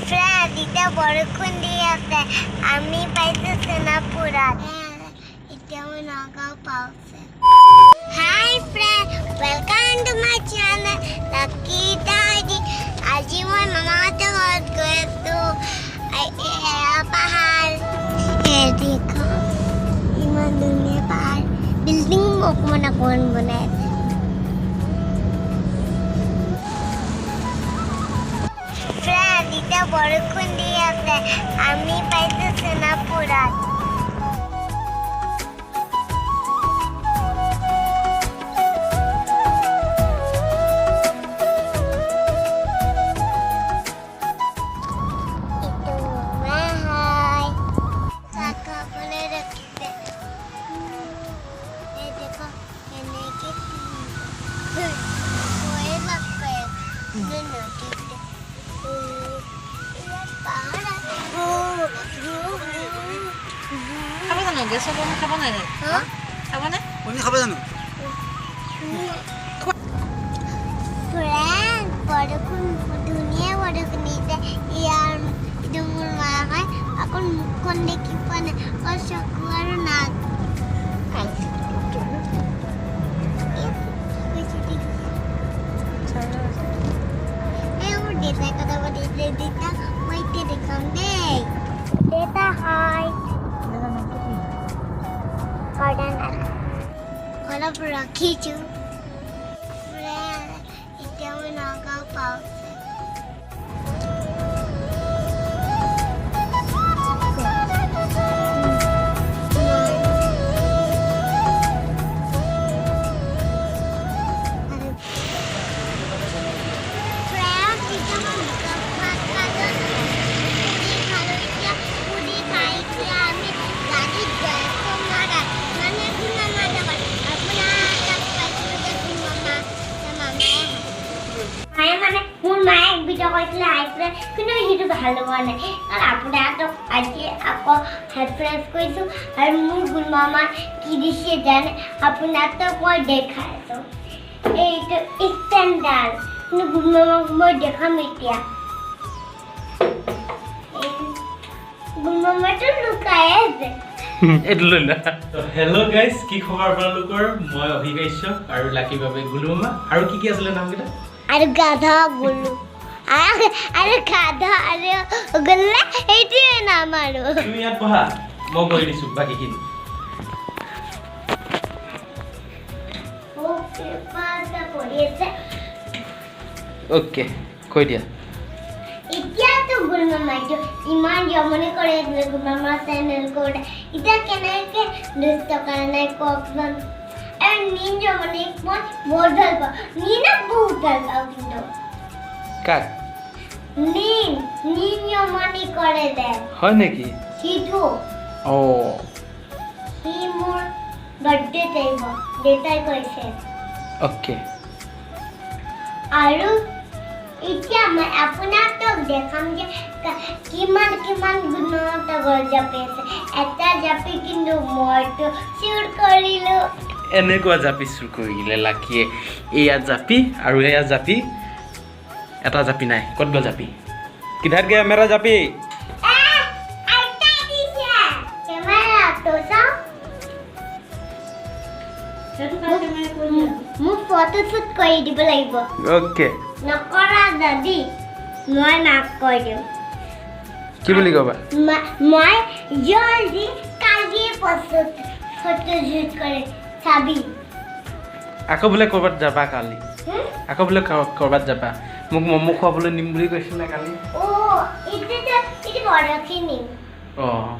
Freda বৰষুণ দি আছে আমি পাইছো সোনাপুৰত এতিয়া মই নগাঁও পাওঁছে hi friend welcome to my channel lucky ডাইডি আজি মই মামাহঁতৰ ঘৰত গৈ আছো পাহাৰ দেখো ইমান ধুনীয়া পাহাৰ বিল্ডিং অকণমান বনাই আছে বৰষুণ দি আছে আমি পাইছো সোনাপুৰত Gesa po na kapan na. Ha? Kapan na? Oni kapan na? Friend, বৰষুণ ধুনীয়া বৰষুণ দিছে ইয়াৰ ডুমুৰ মাৰা আকৌ মুখখন দেখি পোৱা নাই চকু আৰু নাক দেউতাই কথা পাতিছে দেউতা মই এতিয়া দেখাম দেই দেউতা হাই অলপ ৰাখিছো এতিয়া মই নগাঁও পাওঁছে কিন্তু সেইটো ভাল হোৱা নাই কাৰণ আপোনাক আজি আকৌ হেডফ্ৰেছ কৰিছোঁ আৰু মোৰ গুণমামা কি দিছে জানে আপোনাক মই দেখাই আছোঁ এইটো ষ্টেণ্ডাৰ্ড কিন্তু গুণমামাক মই দেখাম এতিয়া গুণমামাটো লুকাই আছে হেল্ল' গাইজ কি খবৰ আপোনালোকৰ মই অভিকাশ্য আৰু লাকি বাবে গুলু মামা আৰু কি কি আছিলে নামকেইটা আৰু গাধা গুলু আৰু গাধা আৰু গল্লা এইটোৱে নাম আৰু তুমি ইয়াত বহা মই কৈ দিছোঁ বাকীখিনি অ'কে কৈ দিয়া এতিয়াতো গুণমামাইটো ইমান জমনি কৰি আছিলে গুণমামা চেনেল কৰোঁতে এতিয়া কেনেকৈ দুষ্ট কাৰণে কওকচোন আৰু নীন জমনিক মই বহুত ভাল পাওঁ নীনক বহুত ভাল পাওঁ কিন্তু কাক নীন জমনি কৰে দে হয় নেকি সিটো অঁ সি মোৰ বাৰ্থডেত আহিব দেউতাই কৈছে অ'কে আৰু এতিয়া মই আপোনাক দেখাম যে কিমান গুণমামাহঁতৰ ঘৰত জাপি আছে এটা জাপি কিন্তু মইতো চুৰ কৰিলোঁ এনেকুৱা জাপি চুৰ কৰিলে লাকিয়ে এয়া জাপি আৰু এয়া জাপি এটা জাপি নাই ক'ত গ'ল জাপি কিধাৰ গয়া মেৰা জাপি মোক ফটো শ্বুট কৰি দিব লাগিব অ'কে নকৰা যদি মই মাক কৈ দিম কি বুলি ক'বা মই জলদি কালিয়ে ফটো শ্বুট কৰি চাবি আকৌ বোলে ক'ৰবাত যাবা কালি আকৌ বোলে ক'ৰবাত যাবা মোক ম'ম' খুৱাবলৈ নিম বুলি কৈছিলে কালি এইটো বৰখিনি অঁ